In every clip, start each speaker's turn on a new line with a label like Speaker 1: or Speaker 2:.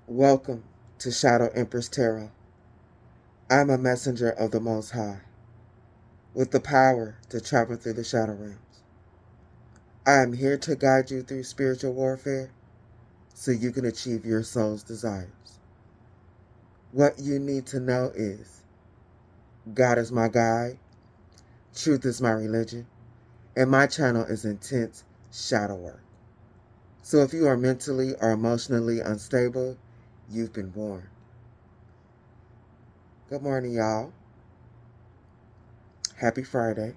Speaker 1: Welcome to Shadow Empress Tarot. I'm a messenger of the Most High, with the power to travel through the shadow realms. I am here to guide you through spiritual warfare so you can achieve your soul's desires. What you need to know is God is my guide, truth is my religion, and my channel is intense shadow work. So if you are mentally or emotionally unstable, you've been warned. Good morning, y'all. Happy Friday.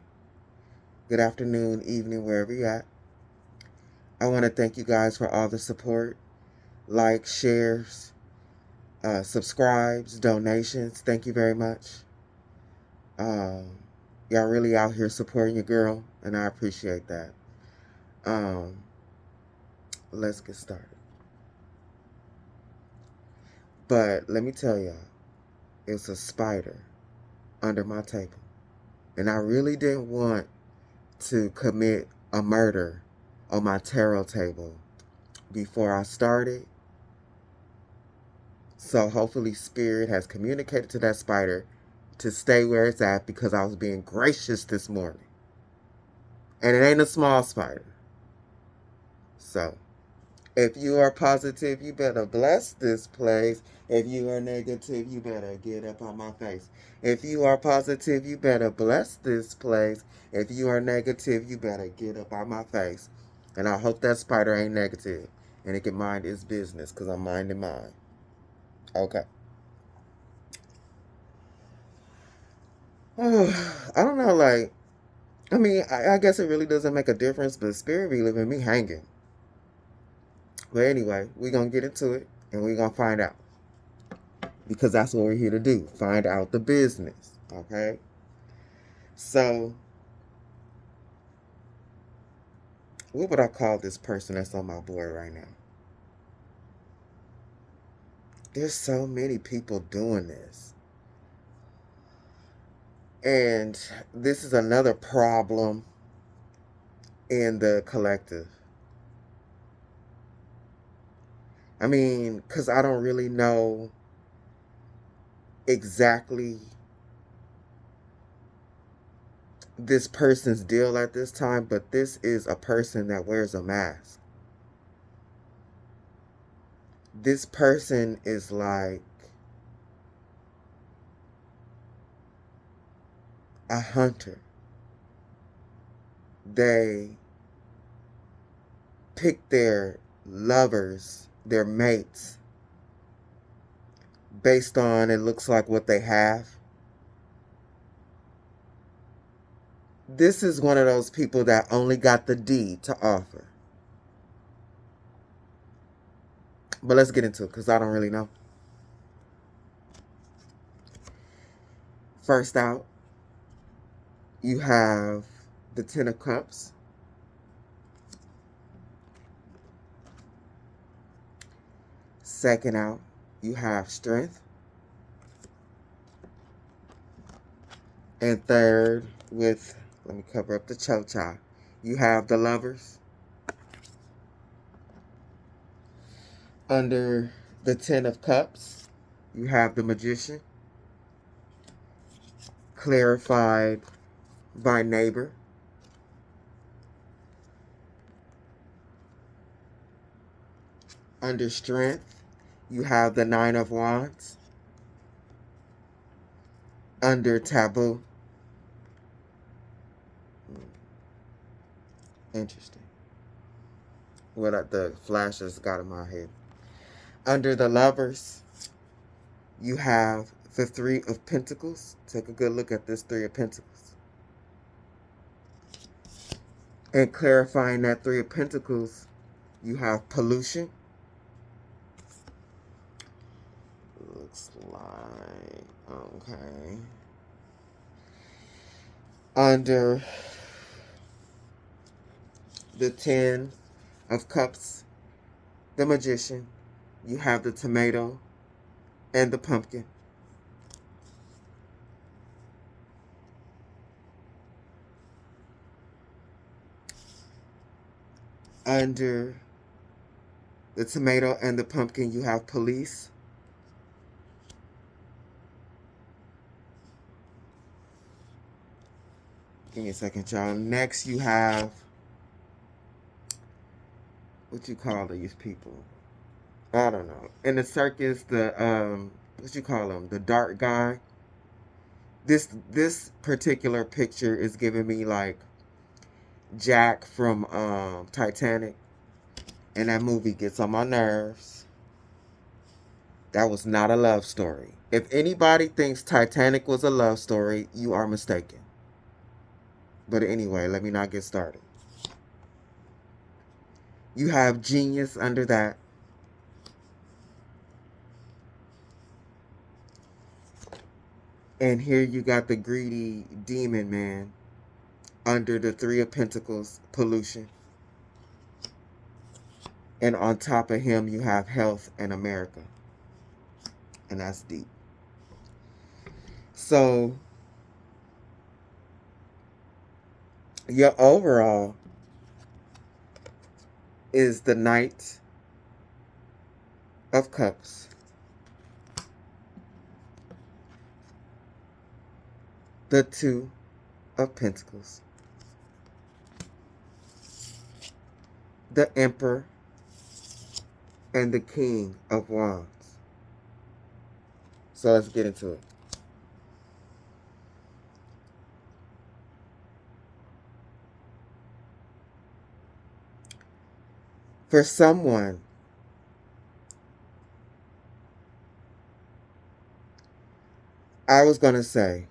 Speaker 1: Good afternoon, evening, wherever you're at. I want to thank you guys for all the support, likes, shares, subscribes, donations. Thank you very much. Y'all really out here supporting your girl, and I appreciate that. Let's get started. But let me tell y'all, it's a spider under my table. And I really didn't want to commit a murder on my tarot table before I started. So hopefully Spirit has communicated to that spider to stay where it's at because I was being gracious this morning. And it ain't a small spider. So if you are positive, you better bless this place. If you are negative, you better get up on my face. If you are positive, you better bless this place. If you are negative, you better get up on my face. And I hope that spider ain't negative and it can mind its business because I'm minding mine. Okay. I don't know, I guess it really doesn't make a difference, but Spirit be leaving me hanging. But anyway, we're going to get into it and we're going to find out. Because that's what we're here to do. Find out the business. Okay? So, what would I call this person that's on my board right now? There's so many people doing this. And this is another problem in the collective. I mean, because I don't really know exactly this person's deal at this time, but this is a person that wears a mask. This person is like a hunter. They pick their lovers, their mates, based on, it looks like, what they have. This is one of those people that only got the D to offer. But let's get into it because I don't really know. First out, you have the Ten of Cups. Second out, you have Strength. And third, let me cover up the Cho-Cha, you have the Lovers. Under the Ten of Cups, you have the Magician, clarified by Neighbor. Under Strength, you have the Nine of Wands. Under Taboo. Interesting. What the flashes got in my head. Under the Lovers, you have the Three of Pentacles. Take a good look at this Three of Pentacles. And clarifying that Three of Pentacles, you have Pollution. Looks like, okay. Under the Ten of Cups, the Magician, you have the Tomato and the Pumpkin. Under The tomato and the pumpkin, you have police. Give me a second, y'all. Next, you have, what you call these people? I don't know. In the circus, the, what you call him? The dark guy. This particular picture is giving me like Jack from Titanic. And that movie gets on my nerves. That was not a love story. If anybody thinks Titanic was a love story, you are mistaken. But anyway, let me not get started. You have genius under that. And here you got the greedy demon man under the Three of Pentacles, pollution. And on top of him, you have health and America. And that's deep. So, your overall is the Knight of Cups. The Two of Pentacles. The Emperor. And the King of Wands. So let's get into it. For someone, I was going to say,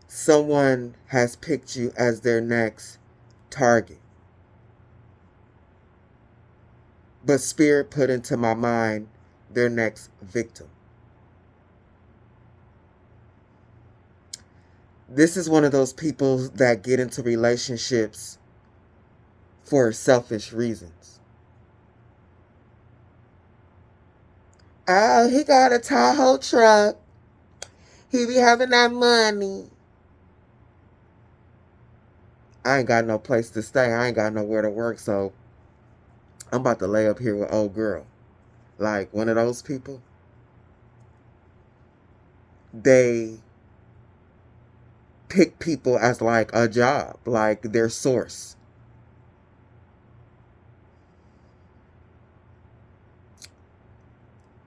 Speaker 1: someone has picked you as their next target. But Spirit put into my mind their next victim. This is one of those people that get into relationships for selfish reasons. Oh, he got a Tahoe truck. He be having that money. I ain't got no place to stay. I ain't got nowhere to work, so I'm about to lay up here with old girl. Like one of those people. They pick people as like a job, like their source.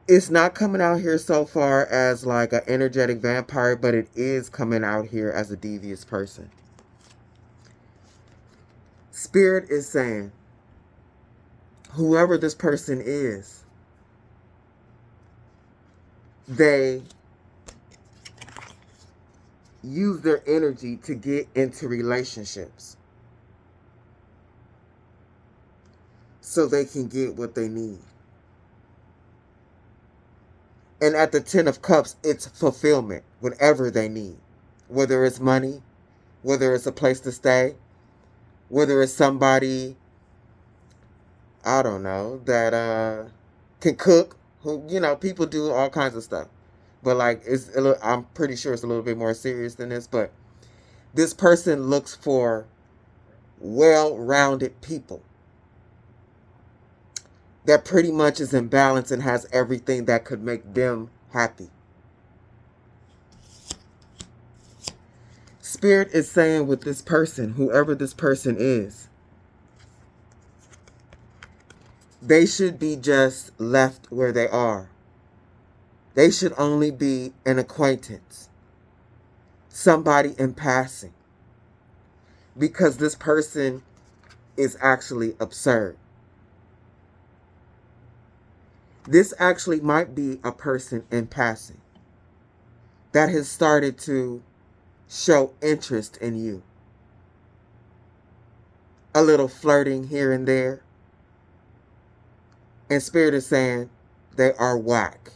Speaker 1: It's not coming out here so far as like an energetic vampire, but it is coming out here as a devious person. Spirit is saying, whoever this person is, they use their energy to get into relationships so they can get what they need. And at the Ten of Cups, it's fulfillment, whatever they need. Whether it's money, whether it's a place to stay, whether it's somebody, I don't know, that can cook. Who, you know, people do all kinds of stuff. But like, it's a little, I'm pretty sure it's a little bit more serious than this. But this person looks for well-rounded people that pretty much is in balance and has everything that could make them happy. Spirit is saying with this person, whoever this person is, they should be just left where they are. They should only be an acquaintance, somebody in passing, because this person is actually absurd. This actually might be a person in passing that has started to show interest in you. A little flirting here and there. And Spirit is saying they are whack.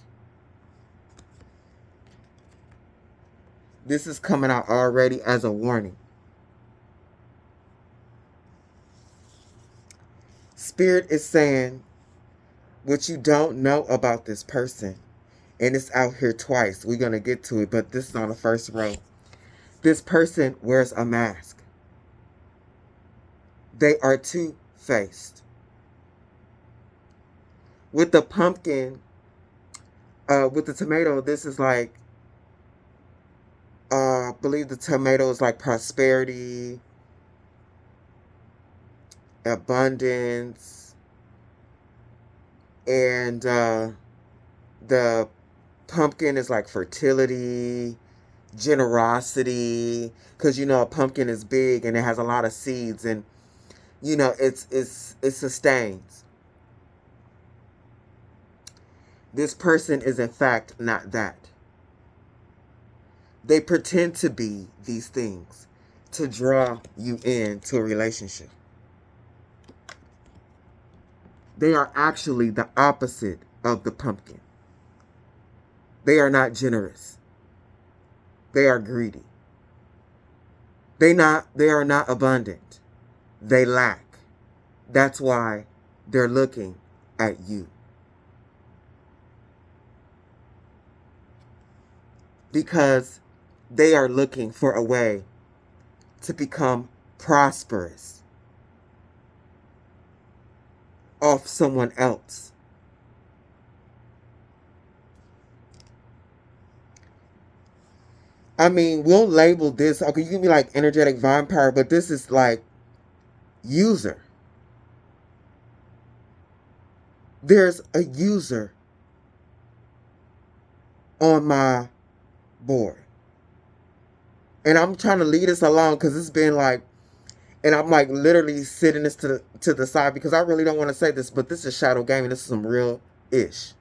Speaker 1: This is coming out already as a warning. Spirit is saying what you don't know about this person. And it's out here twice. We're going to get to it, but this is on the first row. This person wears a mask. They are two-faced. With the pumpkin, with the tomato, this is like, I believe the tomato is like prosperity, abundance, and the pumpkin is like fertility, generosity, because you know a pumpkin is big and it has a lot of seeds, and you know it sustains. This person is in fact not that. They pretend to be these things to draw you into a relationship. They are actually the opposite of the pumpkin. They are not generous. They are greedy. They are not abundant. They lack. That's why they're looking at you. Because they are looking for a way to become prosperous off someone else. I mean, we'll label this, okay, you can be like energetic vampire, but this is like user. There's a user on my board. And I'm trying to lead us along because it's been like, and I'm like literally sitting this to the side because I really don't want to say this, but this is shadow gaming. This is some real ish.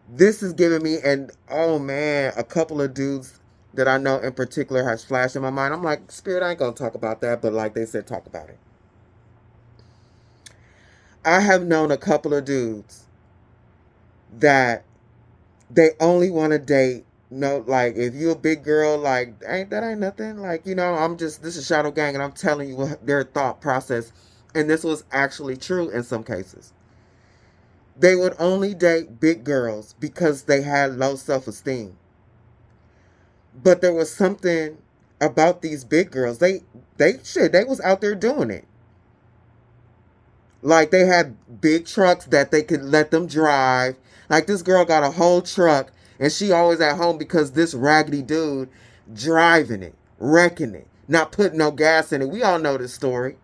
Speaker 1: This is giving me, and oh man, a couple of dudes that I know in particular has flashed in my mind. I'm like, Spirit, I ain't gonna talk about that, but like they said, talk about it. I have known a couple of dudes that they only want to date. No, like if you a big girl, like ain't nothing. Like, you know, this is shadow gang, and I'm telling you what their thought process, and this was actually true in some cases. They would only date big girls because they had low self-esteem. But there was something about these big girls. They was out there doing it. Like they had big trucks that they could let them drive. Like this girl got a whole truck and she always at home because this raggedy dude driving it, wrecking it, not putting no gas in it. We all know this story.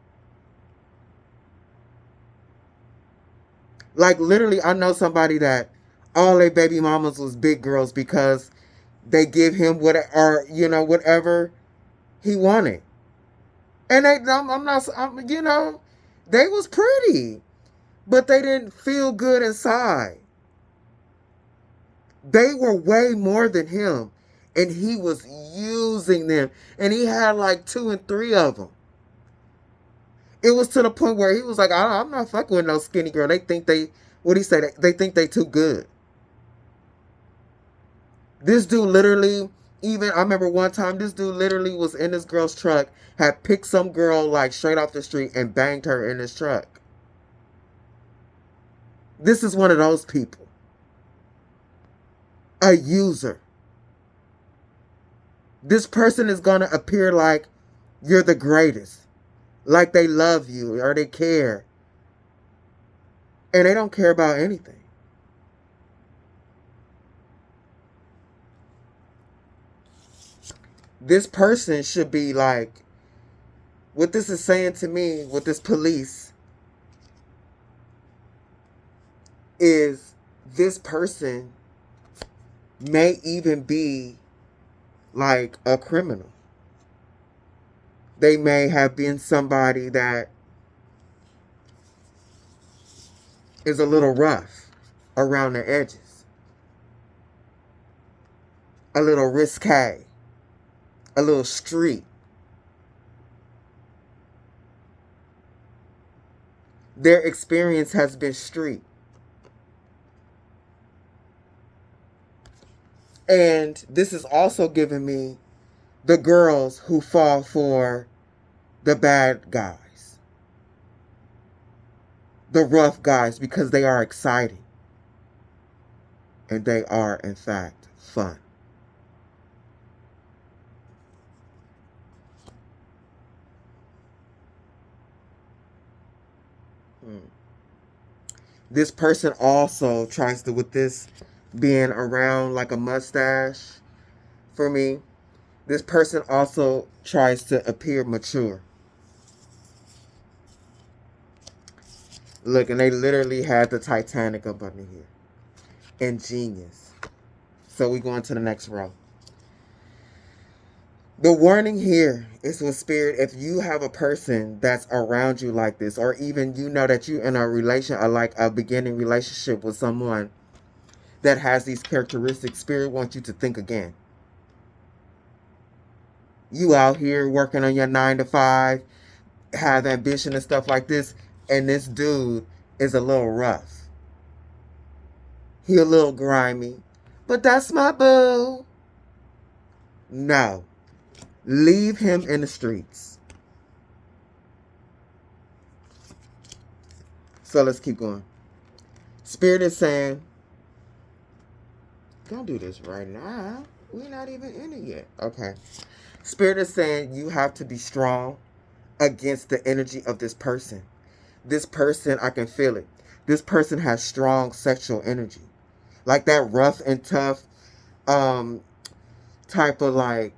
Speaker 1: Like literally, I know somebody that all their baby mamas was big girls because they give him whatever he wanted. And they was pretty, but they didn't feel good inside. They were way more than him, and he was using them, and he had like 2 and 3 of them. It was to the point where he was like, I'm not fucking with no skinny girl. They think they think they too good. This dude literally, I remember one time this dude literally was in this girl's truck, had picked some girl like straight off the street and banged her in his truck. This is one of those people. A user. This person is going to appear like you're the greatest. Like they love you or they care. And they don't care about anything. This person should be like, what this is saying to me with this police is this person may even be like a criminal. They may have been somebody that is a little rough around the edges. A little risque. A little street. Their experience has been street. And this is also giving me the girls who fall for the bad guys. The rough guys, because they are exciting. And they are, in fact, fun. This person also tries to, with this being around like a mustache for me, this person also tries to appear mature. Look, and they literally had the Titanic up under here. Ingenious. So we go on to the next row. The warning here is with Spirit, if you have a person that's around you like this, or even you know that you're in a relation, or like a beginning relationship with someone that has these characteristics, Spirit wants you to think again. You out here working on your 9 to 5, have ambition and stuff like this, and this dude is a little rough. He a little grimy, but that's my boo. No. Leave him in the streets. So let's keep going. Spirit is saying, don't do this right now. We're not even in it yet. Okay. Spirit is saying you have to be strong against the energy of this person. This person, I can feel it. This person has strong sexual energy. Like that rough and tough type of like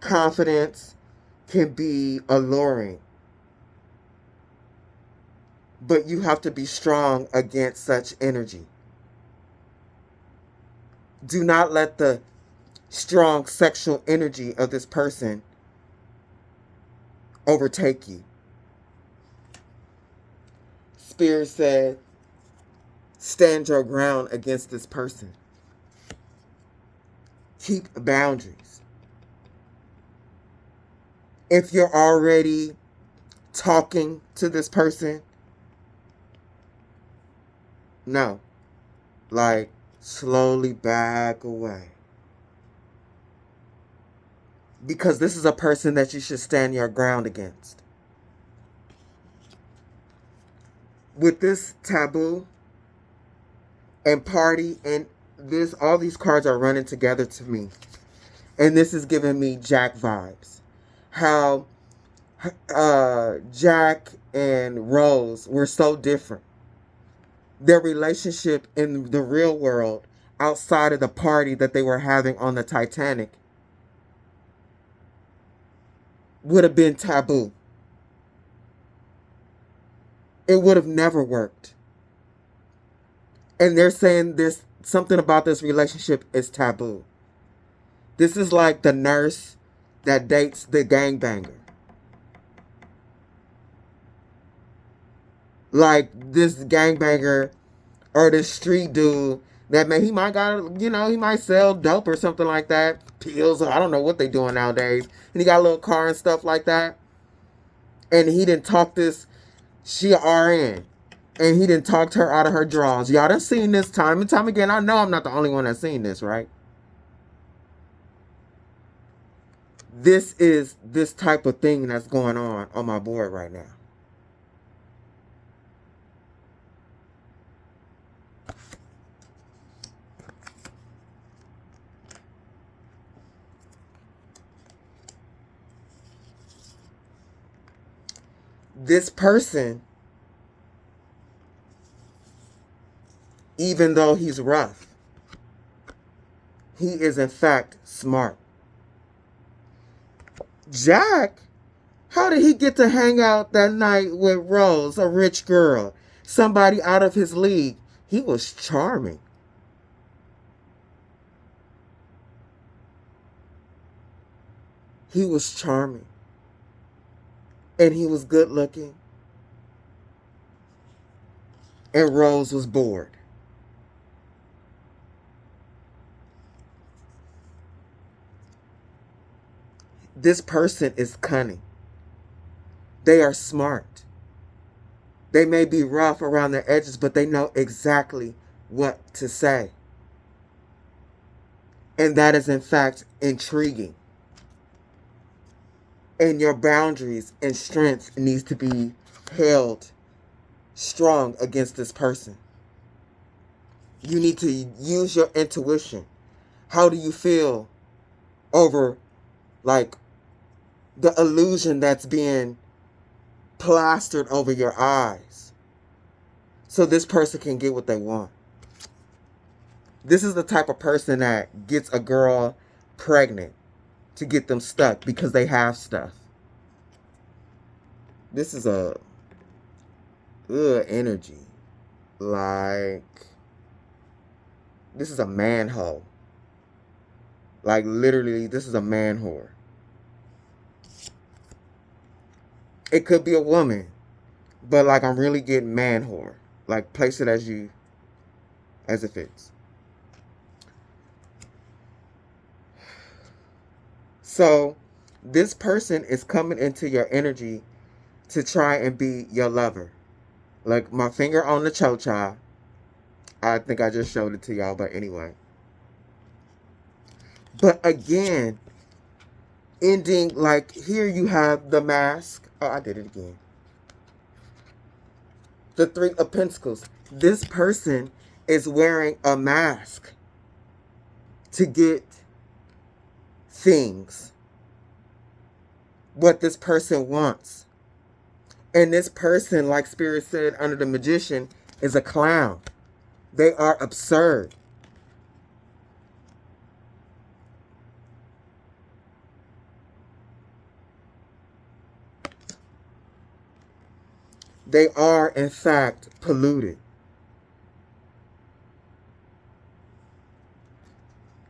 Speaker 1: confidence can be alluring. But you have to be strong against such energy. Do not let the strong sexual energy of this person overtake you. Spirit said, stand your ground against this person. Keep boundaries. If you're already talking to this person, no. Like, slowly back away. Because this is a person that you should stand your ground against. With this taboo and party and this, all these cards are running together to me. And this is giving me Jack vibes. How Jack and Rose were so different. Their relationship in the real world, outside of the party that they were having on the Titanic, would have been taboo. It would have never worked. And they're saying this, something about this relationship is taboo. This is like the nurse that dates the gangbanger. Like this gangbanger or this street dude that he might got, he might sell dope or something like that. Pills, or I don't know what they doing nowadays. And he got a little car and stuff like that. And he didn't talk this, she a RN. And he didn't talk to her out of her drawers. Y'all done seen this time and time again. I know I'm not the only one that's seen this, right? This is this type of thing that's going on my board right now. This person, even though he's rough, he is in fact smart. Jack, how did he get to hang out that night with Rose, a rich girl, somebody out of his league? He was charming. He was charming. And he was good looking. And Rose was bored. This person is cunning. They are smart. They may be rough around their edges, but they know exactly what to say. And that is in fact intriguing. And your boundaries and strength needs to be held strong against this person. You need to use your intuition. How do you feel over like the illusion that's being plastered over your eyes? so this person can get what they want. This is the type of person that gets a girl pregnant to get them stuck because they have stuff. This is a energy. Like, this is a manhole. Like, literally, this is a man whore. It could be a woman, but like, I'm really getting man whore. Like, place it as it fits. So, this person is coming into your energy to try and be your lover. Like, my finger on the cho-cha. I think I just showed it to y'all, but anyway. But again, ending, like, here you have the mask. Oh, I did it again. The Three of Pentacles. This person is wearing a mask to get things. What this person wants. And this person, like Spirit said under the Magician, is a clown. They are absurd. They are, in fact, polluted.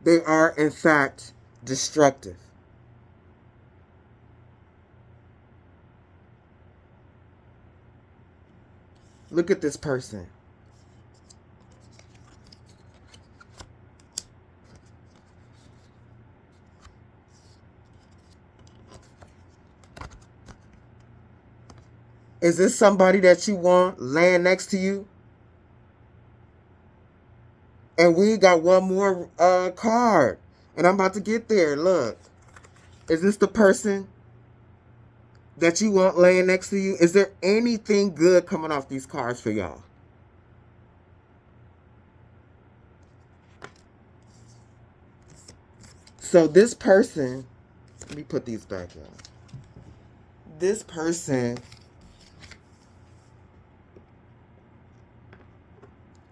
Speaker 1: They are, in fact, destructive. Look at this person. Is this somebody that you want laying next to you? And we got one more card. And I'm about to get there. Look. Is this the person that you want laying next to you? Is there anything good coming off these cards for y'all? So this person, let me put these back, y'all. This person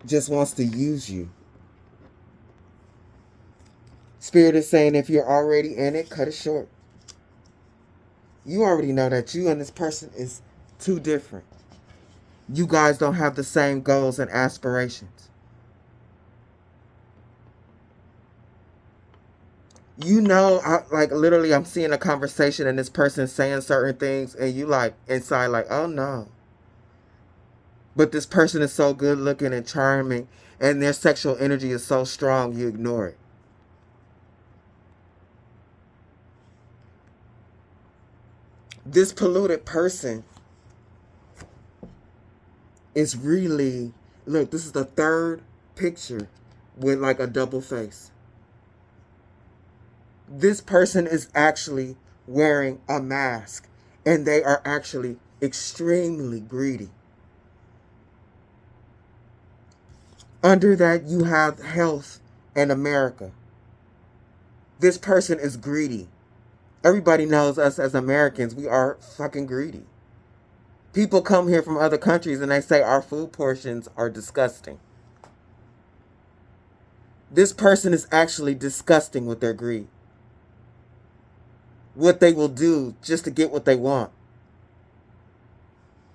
Speaker 1: just wants to use you. Spirit is saying if you're already in it, cut it short. You already know that you and this person is too different. You guys don't have the same goals and aspirations. You know, like literally I'm seeing a conversation and this person saying certain things and you like inside like, oh no. But this person is so good looking and charming and their sexual energy is so strong you ignore it. This polluted person is really, look, this is the third picture with like a double face. This person is actually wearing a mask and they are actually extremely greedy. Under that, you have health and America. This person is greedy. Everybody knows us as Americans, we are fucking greedy. People come here from other countries and they say our food portions are disgusting. This person is actually disgusting with their greed. What they will do just to get what they want.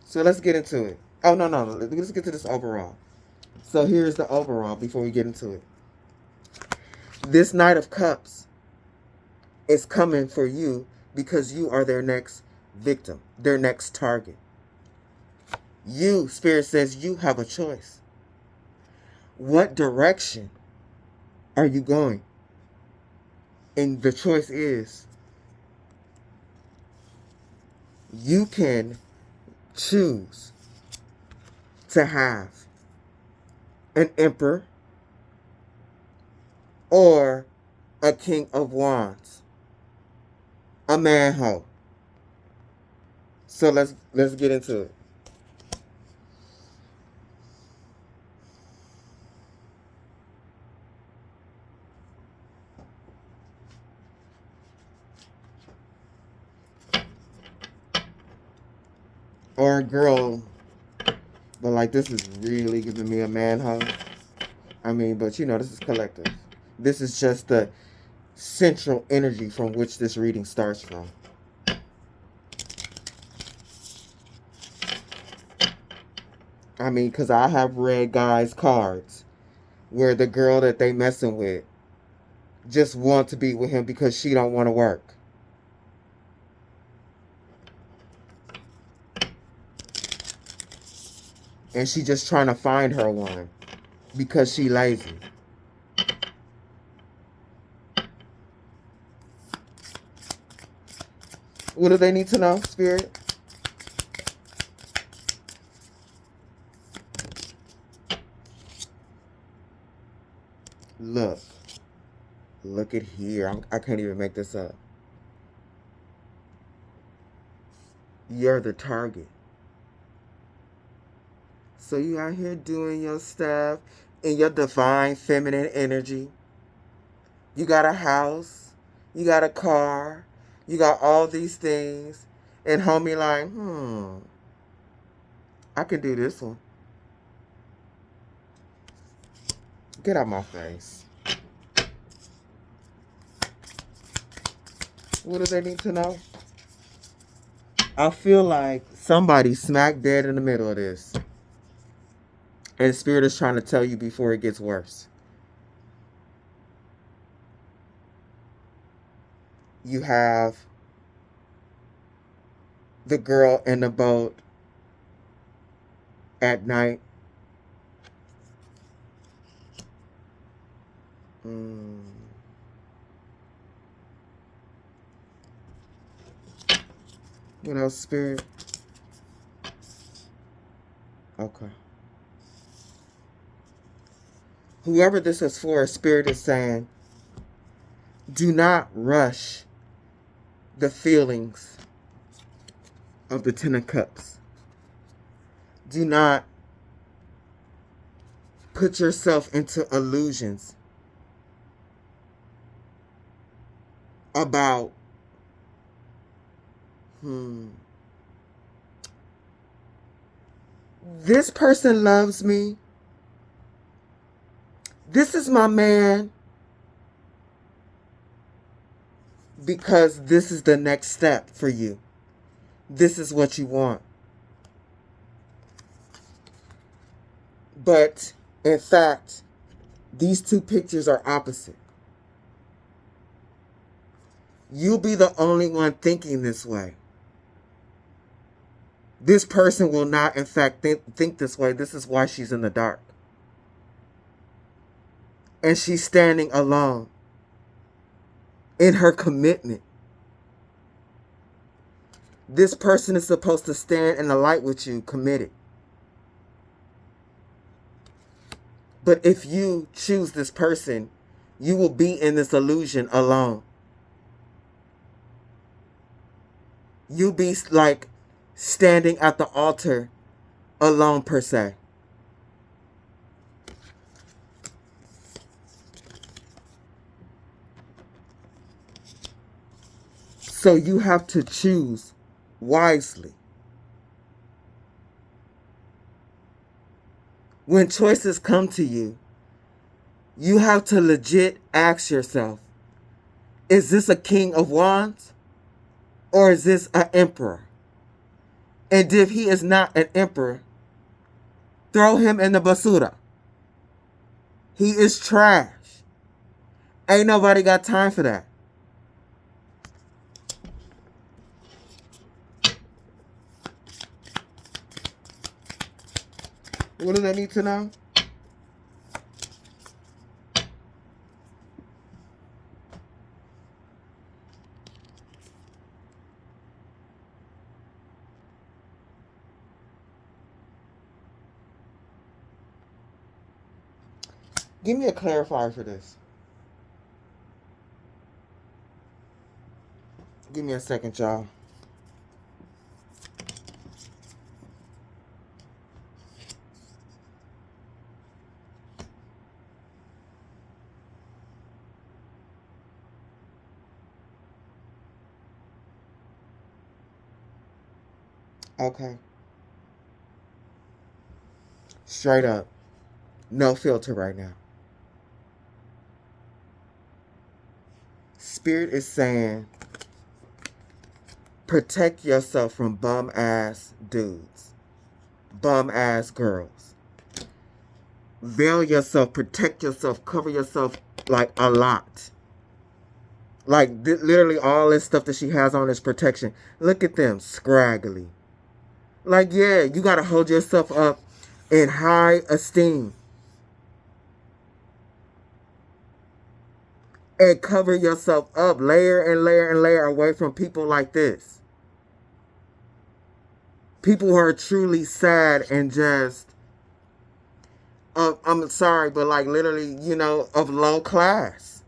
Speaker 1: So let's get into it. Oh, no. Let's get to this overall. So here's the overall before we get into it. This Knight of Cups is coming for you because you are their next victim, their next target. You, Spirit says, you have a choice. What direction are you going? And the choice is you can choose to have an Emperor or a King of Wands, a manhole. So let's get into it. Or a girl But like, this is really giving me a man hug. I mean, but you know, this is collective. This is just the central energy from which this reading starts from. I mean, because I have read guys' cards where the girl that they messing with just want to be with him because she don't want to work. And she just trying to find her one because she lazy. What do they need to know, Spirit? Look. Look at here. I can't even make this up. You're the target. So you out here doing your stuff in your divine feminine energy. You got a house. You got a car. You got all these things. And homie like, I can do this one. Get out my face. What do they need to know? I feel like somebody's smack dead in the middle of this. And Spirit is trying to tell you before it gets worse. You have the girl in the boat at night. What else, Spirit? Okay. Whoever this is for, Spirit is saying, do not rush the feelings of the Ten of Cups. Do not put yourself into illusions about this person loves me. This is my man. Because this is the next step for you. This is what you want. But, in fact, these two pictures are opposite. You'll be the only one thinking this way. This person will not, in fact, think this way. This is why she's in the dark. And she's standing alone in her commitment. This person is supposed to stand in the light with you, committed. But if you choose this person, you will be in this illusion alone. You'll be like standing at the altar alone, per se. So you have to choose wisely. When choices come to you, you have to legit ask yourself, is this a King of Wands or is this an Emperor? And if he is not an Emperor, throw him in the basura. He is trash. Ain't nobody got time for that. What do they need to know? Give me a clarifier for this. Give me a second, y'all. Okay. Straight up. No filter right now. Spirit is saying, protect yourself from bum ass dudes, bum ass girls. Veil yourself, protect yourself, cover yourself like a lot. Like literally all this stuff that she has on is protection. Look at them, scraggly. Like, yeah, you got to hold yourself up in high esteem. And cover yourself up, layer and layer and layer away from people like this. People who are truly sad and just, I'm sorry, but like literally, you know, of low class.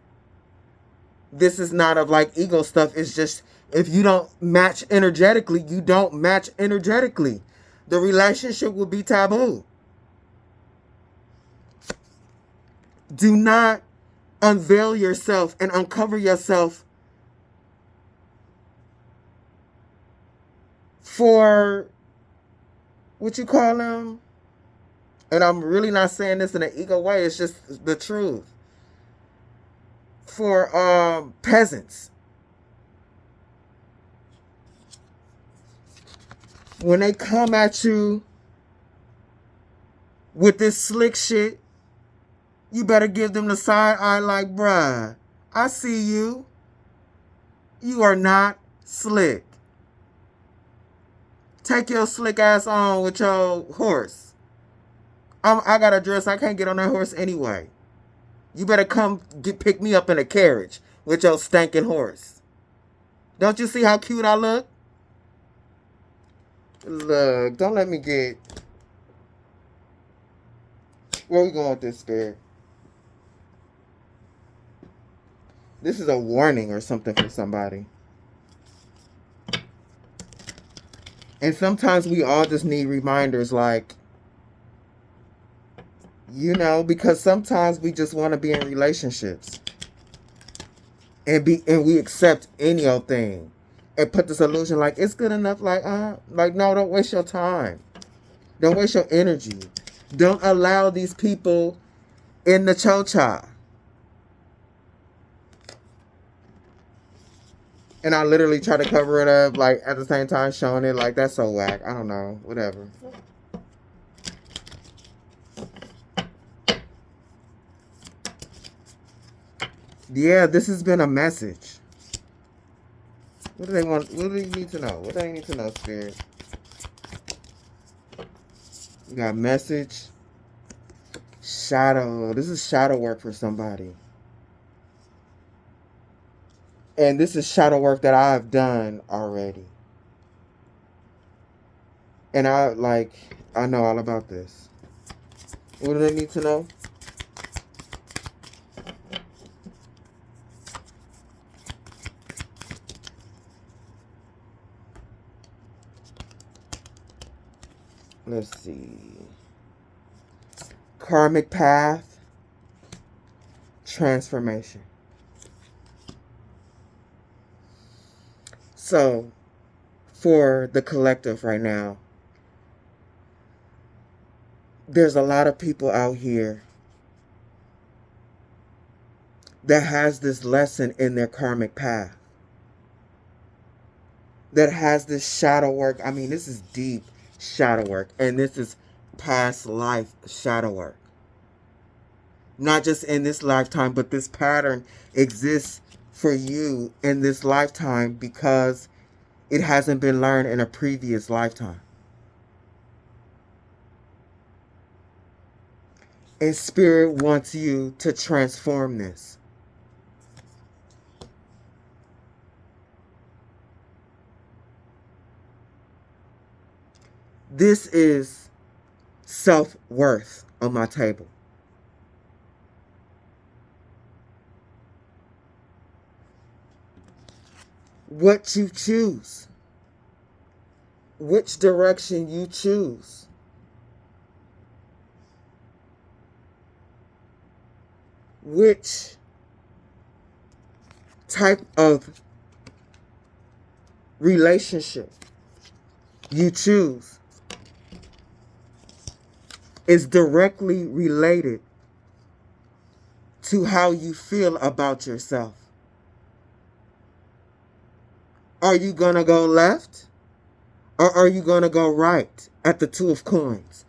Speaker 1: This is not of like ego stuff. It's just, if you don't match energetically, you don't match energetically. The relationship will be taboo. Do not unveil yourself and uncover yourself for, what you call them? And I'm really not saying this in an ego way. It's just the truth. For peasants. When they come at you with this slick shit, you better give them the side eye like, bruh, I see you. You are not slick. Take your slick ass on with your horse. I got a dress. I can't get on that horse anyway. You better come pick me up in a carriage with your stinking horse. Don't you see how cute I look? Look, don't let me get... Where we going with this, Spirit? This is a warning or something for somebody. And sometimes we all just need reminders like, you know, because sometimes we just want to be in relationships. And we accept any old thing. And put this illusion like, it's good enough, like no, don't waste your time. Don't waste your energy. Don't allow these people in the chocha. And I literally try to cover it up, like, at the same time showing it, like, that's so whack. I don't know. Whatever. Yeah, this has been a message. What do they want? What do they need to know? What do they need to know, Spirit? We got message. Shadow. This is shadow work for somebody. And this is shadow work that I've done already. And I know all about this. What do they need to know? Let's see. Karmic path. Transformation. So, for the collective right now, there's a lot of people out here that has this lesson in their karmic path. That has this shadow work. I mean, this is deep shadow work. And this is past life shadow work. Not just in this lifetime, but this pattern exists for you in this lifetime because it hasn't been learned in a previous lifetime. And Spirit wants you to transform this. This is self-worth on my table. What you choose. Which direction you choose. Which type of relationship you choose. is directly related to how you feel about yourself. Are you going to go left or are you going to go right at the Two of Coins?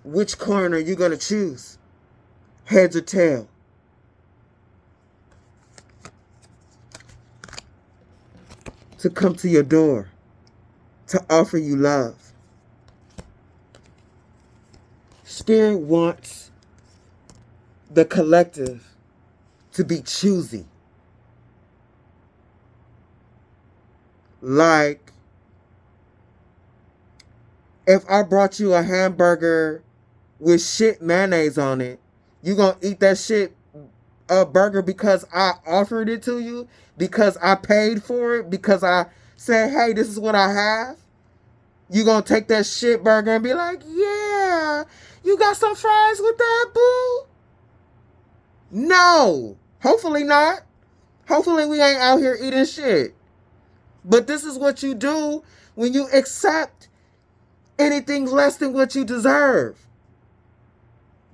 Speaker 1: Which coin are you going to choose? Heads or tail? To come to your door, to offer you love. Spirit wants the collective to be choosy. Like, if I brought you a hamburger with shit mayonnaise on it, you gonna eat that shit burger because I offered it to you, because I paid for it, because I said, hey, this is what I have? You gonna take that shit burger and be like, yeah, you got some fries with that, boo? No. Hopefully not. Hopefully we ain't out here eating shit. But this is what you do when you accept anything less than what you deserve.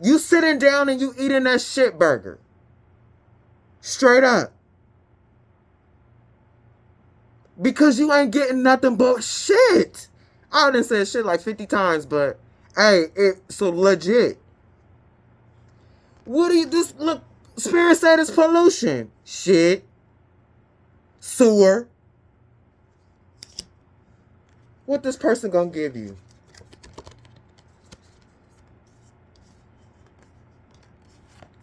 Speaker 1: You sitting down and you eating that shit burger. Straight up. Because you ain't getting nothing but shit. I done said shit like 50 times, but hey, it's so legit. What do you, this, look, Spirit said it's pollution. Shit. Sewer. What this person gonna give you?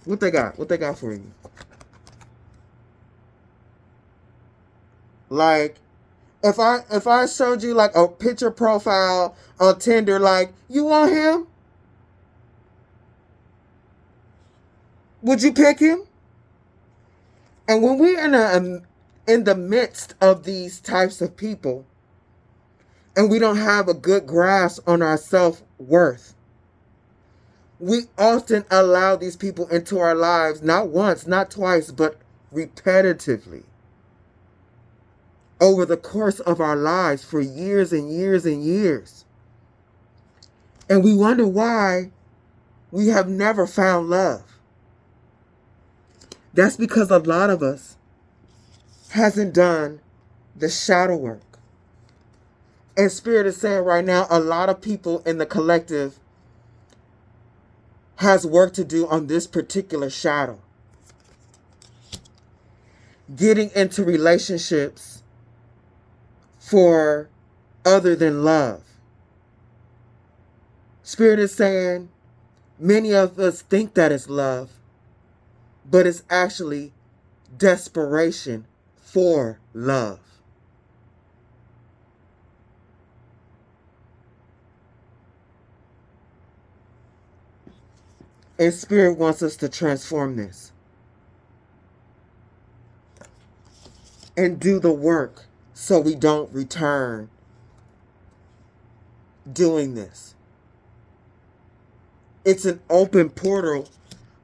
Speaker 1: What they got? What they got for you? Like, if I showed you like a picture profile on Tinder, like, you want him? Would you pick him? And when we're in the midst of these types of people, and we don't have a good grasp on our self-worth, we often allow these people into our lives, not once, not twice, but repetitively, over the course of our lives for years and years and years. And we wonder why we have never found love. That's because a lot of us hasn't done the shadow work. And Spirit is saying right now, a lot of people in the collective has work to do on this particular shadow. Getting into relationships for other than love. Spirit is saying many of us think that it's love, but it's actually desperation for love. And Spirit wants us to transform this and do the work so we don't return doing this. It's an open portal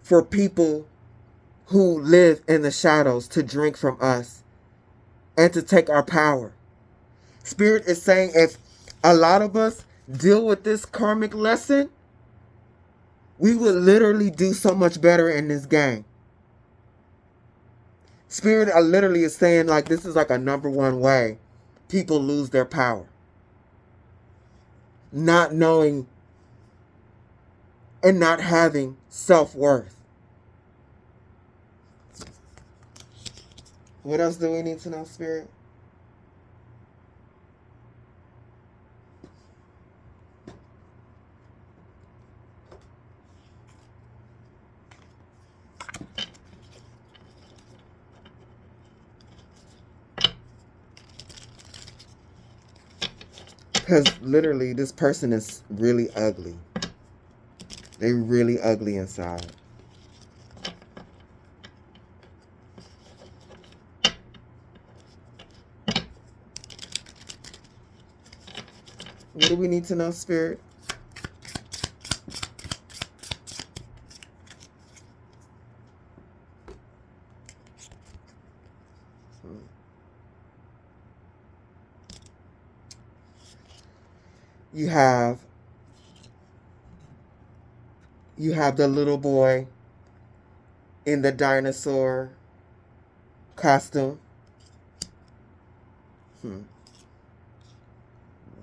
Speaker 1: for people who live in the shadows to drink from us and to take our power. Spirit is saying if a lot of us deal with this karmic lesson, we would literally do so much better in this game. Spirit literally is saying like this is like a number one way people lose their power. Not knowing and not having self-worth. What else do we need to know, Spirit? Because literally this person is really ugly. They're really ugly inside. What do we need to know, Spirit? You have You have the little boy in the dinosaur costume.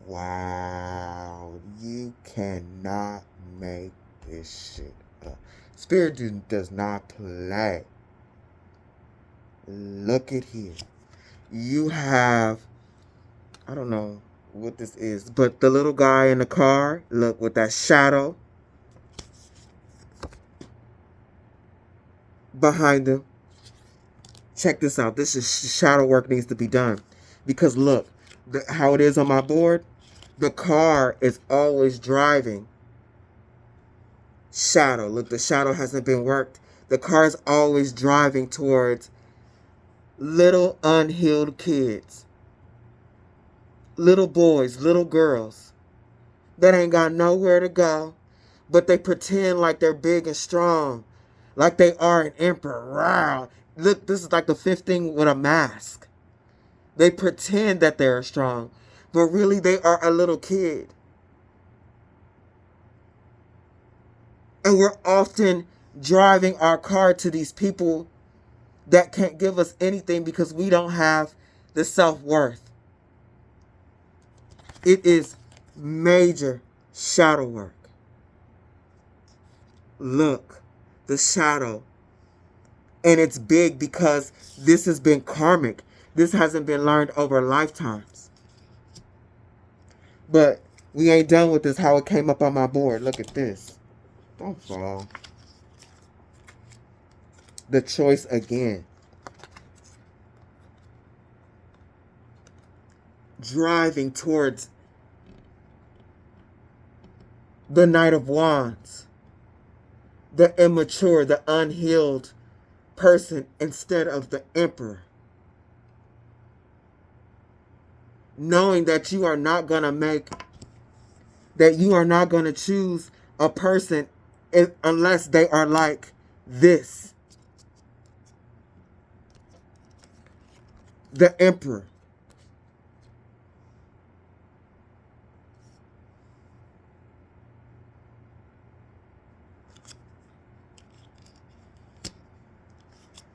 Speaker 1: Wow, you cannot make this shit up. Spirit does not play. Look at here. You have, I don't know what this is, but the little guy in the car, look, with that shadow behind him. Check this out. This is shadow work needs to be done. Because look, how it is on my board, the car is always driving shadow. Look, the shadow hasn't been worked. The car is always driving towards little unhealed kids. Little boys, little girls that ain't got nowhere to go, but they pretend like they're big and strong, like they are an emperor. Wow. Look, this is like the fifth thing with a mask. They pretend that they're strong, but really they are a little kid. And we're often driving our car to these people that can't give us anything because we don't have the self-worth. It is major shadow work. Look, the shadow. And it's big because this has been karmic. This hasn't been learned over lifetimes. But we ain't done with this, how it came up on my board. Look at this. Don't fall. The choice again. Driving towards the Knight of Wands. The immature, the unhealed person instead of the Emperor. Knowing that you are not going to choose a person unless they are like this. The Emperor.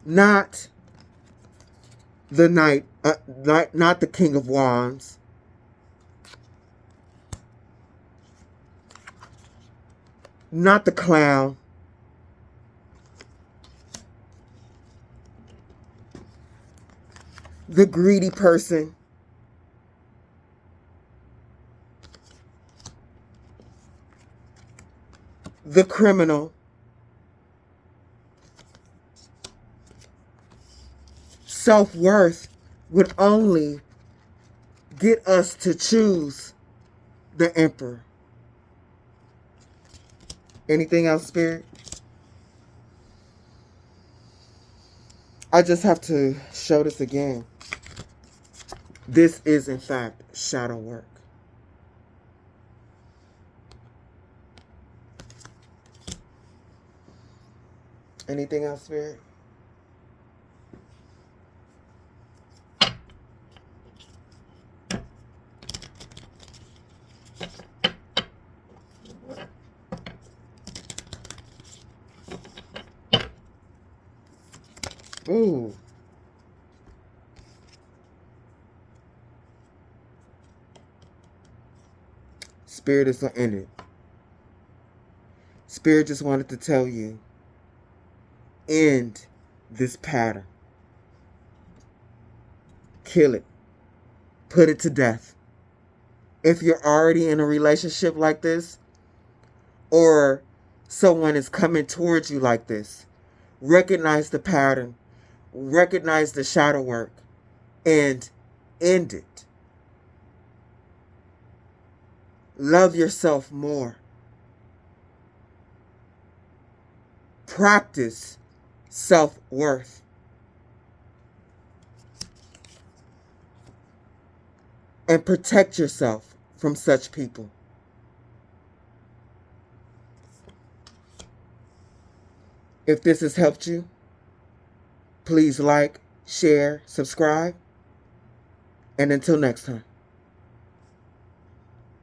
Speaker 1: Not the Knight, not the King of Wands. Not the Clown. The greedy person. The criminal. Self-worth would only get us to choose the Emperor. Anything else, Spirit? I just have to show this again. This is, in fact, shadow work. Anything else, Spirit? Ooh. Spirit is in it. Spirit just wanted to tell you, end this pattern. Kill it. Put it to death. If you're already in a relationship like this, or someone is coming towards you like this, recognize the pattern, recognize the shadow work, and end it. Love yourself more. Practice self-worth. And protect yourself from such people. If this has helped you, please like, share, subscribe, and until next time.